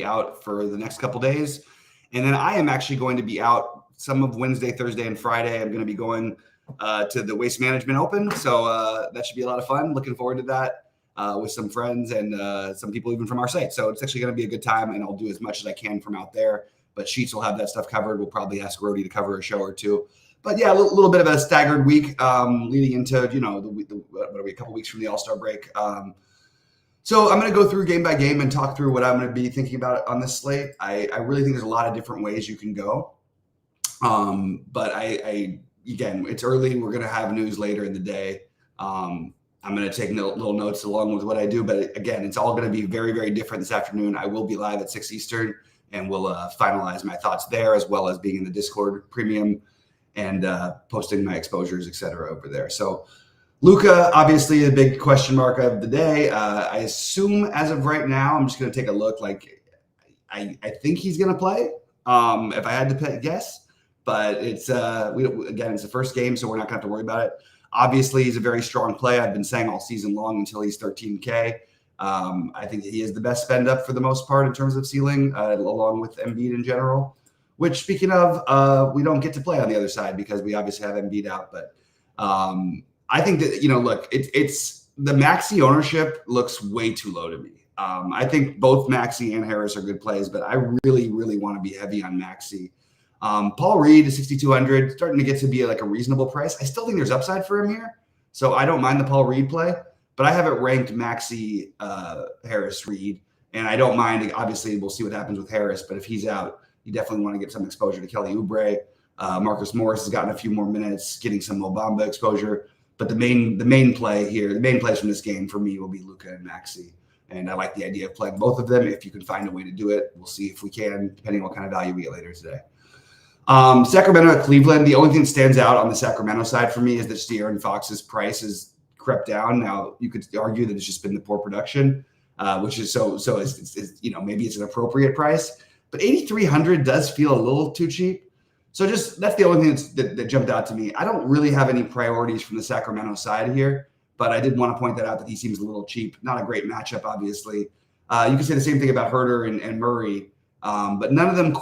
out for the next couple days. And then I am actually going to be out some of Wednesday, Thursday, and Friday. I'm going to be going to the Waste Management Open. So that should be a lot of fun. Looking forward to that with some friends and some people even from our site. So it's actually going to be a good time, and I'll do as much as I can from out there. But Sheets will have that stuff covered. We'll probably ask Rody to cover a show or two. But yeah, a little bit of a staggered week leading into, what are we, a couple weeks from the All-Star break. So I'm going to go through game by game and talk through what I'm going to be thinking about on this slate. I really think there's a lot of different ways you can go. But again, it's early. We're going to have news later in the day. I'm going to take little notes along with what I do. But again, it's all going to be very, very different this afternoon. I will be live at 6 Eastern, and we'll finalize my thoughts there, as well as being in the Discord premium and posting my exposures, et cetera, over there. So Luka, obviously a big question mark of the day. I assume as of right now, I'm just going to take a look. Like, I think he's going to play if I had to guess. But it's it's the first game, so we're not going to have to worry about it. Obviously, he's a very strong play. I've been saying all season long until he's 13K. I think he is the best spend up for the most part in terms of ceiling, along with Embiid in general. Which, speaking of, we don't get to play on the other side because we obviously have Embiid out. But I think that, look, it's the Maxey ownership looks way too low to me. I think both Maxey and Harris are good plays, but I really, really want to be heavy on Maxey. Paul Reed is 6,200, starting to get to be like a reasonable price. I still think there's upside for him here, so I don't mind the Paul Reed play, but I have it ranked Maxey, Harris, Reed, and I don't mind. Obviously, we'll see what happens with Harris, but if he's out, you definitely want to get some exposure to Kelly Oubre. Marcus Morris has gotten a few more minutes, getting some Mo Bamba exposure. But the main play here, the main plays from this game for me will be Luka and Maxey. And I like the idea of playing both of them if you can find a way to do it. We'll see if we can, depending on what kind of value we get later today. Sacramento at Cleveland. The only thing that stands out on the Sacramento side for me is that De'Aaron Fox's price has crept down. Now, you could argue that it's just been the poor production, which is so it's maybe it's an appropriate price. But 8,300 does feel a little too cheap. So that's the only thing that jumped out to me. I don't really have any priorities from the Sacramento side here, but I did want to point that out that he seems a little cheap. Not a great matchup, obviously. You can say the same thing about Herter and Murray, but none of them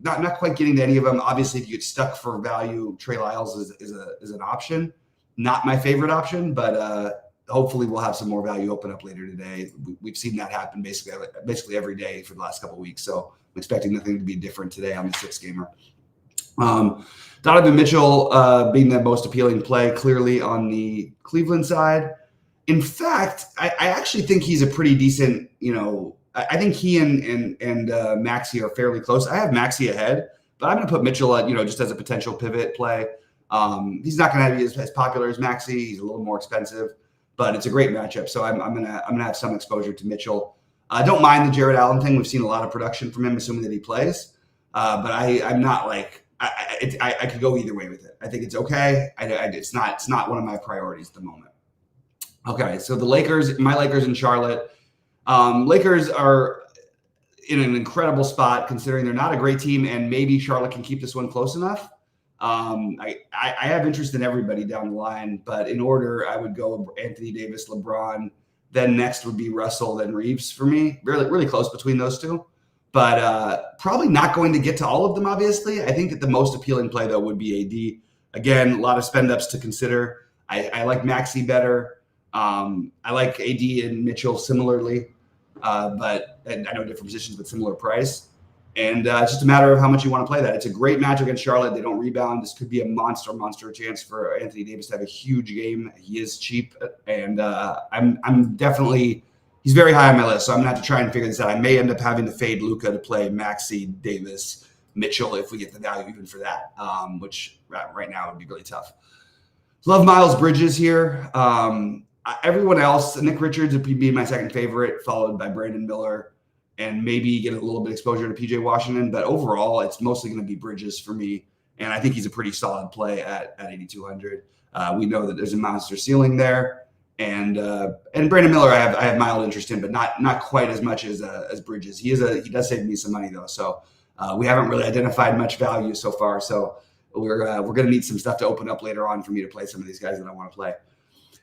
not quite getting to any of them. Obviously, if you get stuck for value, Trey Lyles is an option. Not my favorite option, but hopefully we'll have some more value open up later today. We've seen that happen basically every day for the last couple of weeks. So I'm expecting nothing to be different today on the 6-gamer. Donovan Mitchell being the most appealing play clearly on the Cleveland side. In fact, I actually think he's a pretty decent, I think he and Maxey are fairly close. I have Maxey ahead, but I'm going to put Mitchell at, just as a potential pivot play. He's not going to be as popular as Maxey. He's a little more expensive, but it's a great matchup. So I'm going to have some exposure to Mitchell. I don't mind the Jared Allen thing. We've seen a lot of production from him, assuming that he plays. But I'm not like, I could go either way with it. I think it's okay. It's not one of my priorities at the moment. Okay, so my Lakers in Charlotte. Lakers are in an incredible spot considering they're not a great team, and maybe Charlotte can keep this one close enough. I have interest in everybody down the line, but in order, I would go Anthony Davis, LeBron. Then next would be Russell, then Reeves for me. Really, really close between those two. But probably not going to get to all of them, obviously. I think that the most appealing play, though, would be AD. Again, a lot of spend-ups to consider. I like Maxey better. I like AD and Mitchell similarly, but I know different positions, but similar price. And it's just a matter of how much you want to play that. It's a great match against Charlotte. They don't rebound. This could be a monster chance for Anthony Davis to have a huge game. He is cheap, and I'm definitely – he's very high on my list, so I'm going to have to try and figure this out. I may end up having to fade Luka to play Maxey, Davis, Mitchell if we get the value even for that, which right now would be really tough. Love Miles Bridges here. Everyone else, Nick Richards would be my second favorite, followed by Brandon Miller, and maybe get a little bit exposure to PJ Washington. But overall, it's mostly going to be Bridges for me, and I think he's a pretty solid play at 8,200. We know that there's a monster ceiling there. And Brandon Miller, I have mild interest in, but not quite as much as Bridges. He does save me some money though, so we haven't really identified much value so far. So we're going to need some stuff to open up later on for me to play some of these guys that I want to play.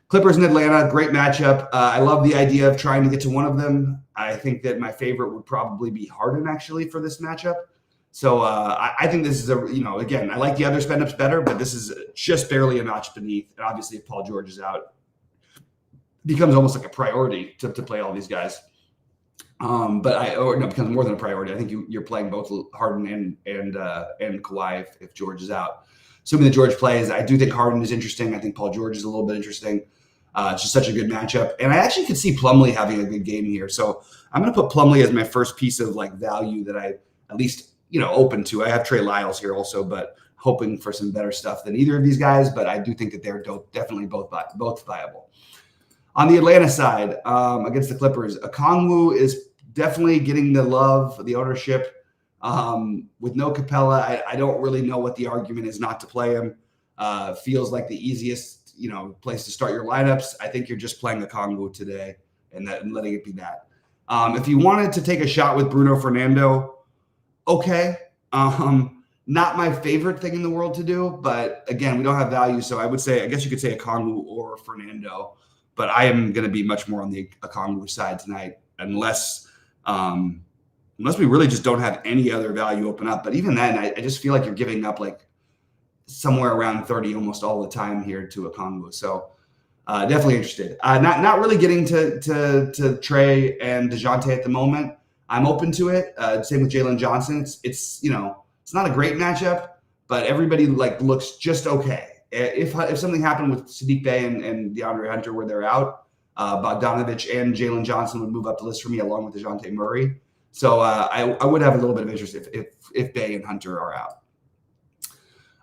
Clippers in Atlanta, great matchup. I love the idea of trying to get to one of them. I think that my favorite would probably be Harden actually for this matchup. So I think this is again, I like the other spend ups better, but this is just barely a notch beneath. And obviously, if Paul George is out, it becomes almost like a priority to play all these guys. It becomes more than a priority. I think you're playing both Harden and Kawhi if George is out. Assuming that George plays, I do think Harden is interesting. I think Paul George is a little bit interesting. It's just such a good matchup. And I actually could see Plumlee having a good game here. So I'm going to put Plumlee as my first piece of value that I at least, open to. I have Trey Lyles here also, but hoping for some better stuff than either of these guys. But I do think that they're definitely both viable. On the Atlanta side, against the Clippers, Okongwu is definitely getting the love, the ownership. With no Capella, I don't really know what the argument is not to play him. Feels like the easiest, place to start your lineups. I think you're just playing Okongwu today and letting it be that. If you wanted to take a shot with Bruno Fernando, okay. Not my favorite thing in the world to do, but again, we don't have value. So I guess you could say Okongwu or Fernando, but I am going to be much more on the Okongwu side tonight, unless we really just don't have any other value open up. But even then, I just feel like you're giving up somewhere around 30 almost all the time here to Okongwu. So definitely interested. Not really getting to Trey and DeJounte at the moment. I'm open to it. Same with Jalen Johnson. It's not a great matchup, but everybody looks just okay. If something happened with Sadiq Bey and DeAndre Hunter where they're out, Bogdanovich and Jalen Johnson would move up the list for me along with DeJounte Murray. So I would have a little bit of interest if Bey and Hunter are out.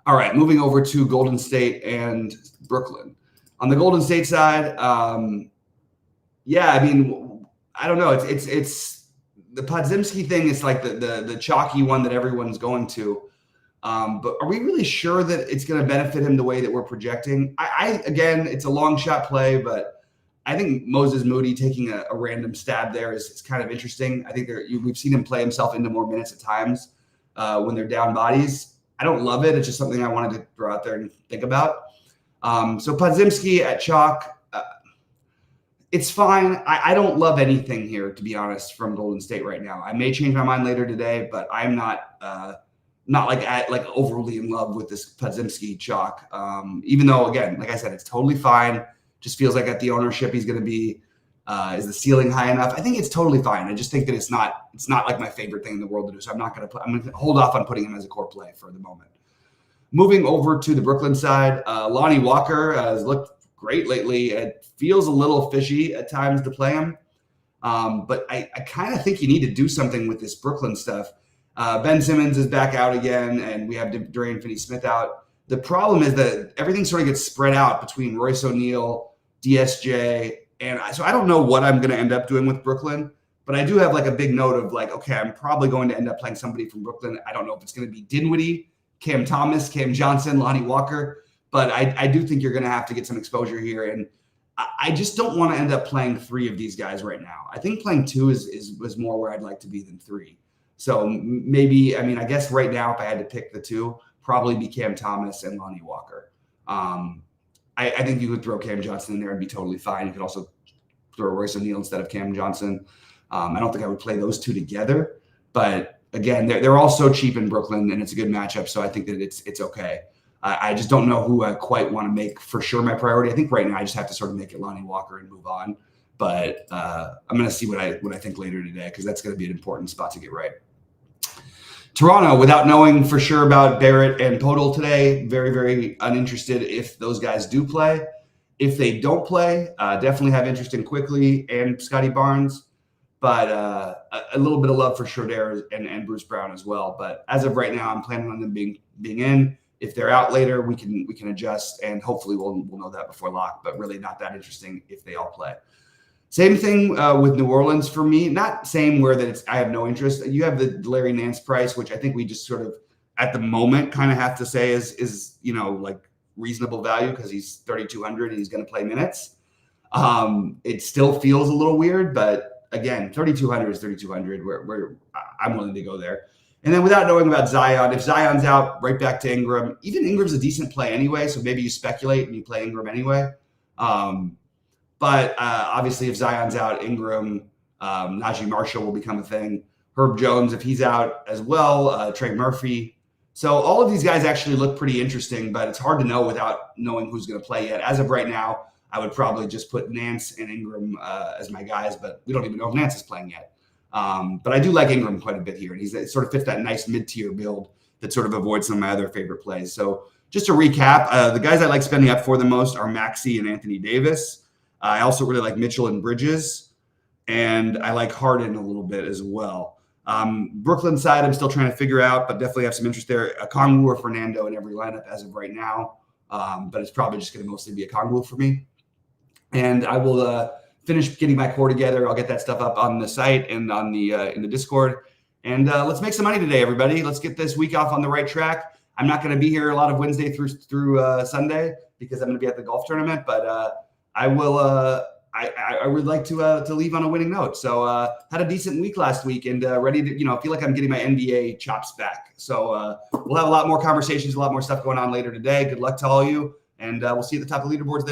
All right, moving over to Golden State and Brooklyn. On the Golden State side, I don't know. It's the Podziemski thing is like the chalky one that everyone's going to. But are we really sure that it's going to benefit him the way that we're projecting? Again, it's a long shot play, but I think Moses Moody taking a random stab there is kind of interesting. I think we've seen him play himself into more minutes at times when they're down bodies. I don't love it. It's just something I wanted to throw out there and think about. So Podziemski at chalk, it's fine. I don't love anything here, to be honest, from Golden State right now. I may change my mind later today, but I'm not overly in love with this Podziemski chalk. Even though, again, like I said, it's totally fine. Just feels like at the ownership he's going to be. Is the ceiling high enough? I think it's totally fine. I just think that it's not like my favorite thing in the world to do. So I'm going to hold off on putting him as a core play for the moment. Moving over to the Brooklyn side, Lonnie Walker has looked great lately. It feels a little fishy at times to play him. But I kind of think you need to do something with this Brooklyn stuff. Ben Simmons is back out again, and we have Dorian Finney-Smith out. The problem is that everything sort of gets spread out between Royce O'Neal, DSJ, and so I don't know what I'm going to end up doing with Brooklyn, but I do have a big note of okay, I'm probably going to end up playing somebody from Brooklyn. I don't know if it's going to be Dinwiddie, Cam Thomas, Cam Johnson, Lonnie Walker, but I do think you're going to have to get some exposure here. And I just don't want to end up playing three of these guys right now. I think playing two is more where I'd like to be than three. So maybe, I guess right now, if I had to pick the two, probably be Cam Thomas and Lonnie Walker. I think you could throw Cam Johnson in there and be totally fine. You could also throw Royce O'Neal instead of Cam Johnson. I don't think I would play those two together. But again, they're all so cheap in Brooklyn, and it's a good matchup. So I think that it's okay. I just don't know who I quite want to make for sure my priority. I think right now I just have to sort of make it Lonnie Walker and move on. But I'm going to see what I think later today, because that's going to be an important spot to get right. Toronto, without knowing for sure about Barrett and Podol today, very, very uninterested if those guys do play. If they don't play, definitely have interest in Quickly and Scotty Barnes, but a little bit of love for Schroeder and Bruce Brown as well. But as of right now, I'm planning on them being in. If they're out later, we can adjust, and hopefully we'll know that before lock. But really not that interesting if they all play. Same thing with New Orleans for me. Not same where that I have no interest. You have the Larry Nance price, which I think we just sort of at the moment kind of have to say is reasonable value because he's 3,200 and he's going to play minutes. It still feels a little weird, but again, 3,200 is 3,200. Where I'm willing to go there. And then without knowing about Zion, if Zion's out, right back to Ingram. Even Ingram's a decent play anyway, so maybe you speculate and you play Ingram anyway. But obviously, if Zion's out, Ingram, Najee Marshall will become a thing. Herb Jones, if he's out as well, Trey Murphy. So all of these guys actually look pretty interesting, but it's hard to know without knowing who's going to play yet. As of right now, I would probably just put Nance and Ingram as my guys, but we don't even know if Nance is playing yet. But I do like Ingram quite a bit here. And he sort of fits that nice mid-tier build that sort of avoids some of my other favorite plays. So just to recap, the guys I like spending up for the most are Maxey and Anthony Davis. I also really like Mitchell and Bridges, and I like Harden a little bit as well. Brooklyn side, I'm still trying to figure out, but definitely have some interest there. Okongwu or Fernando in every lineup as of right now, but it's probably just going to mostly be Okongwu for me. And I will finish getting my core together. I'll get that stuff up on the site and on the in the Discord. And let's make some money today, everybody. Let's get this week off on the right track. I'm not going to be here a lot of Wednesday through Sunday because I'm going to be at the golf tournament, but I will. I would like to leave on a winning note. So had a decent week last week and ready to feel like I'm getting my NBA chops back. So we'll have a lot more conversations, a lot more stuff going on later today. Good luck to all of you, and we'll see you at the top of the leaderboards then.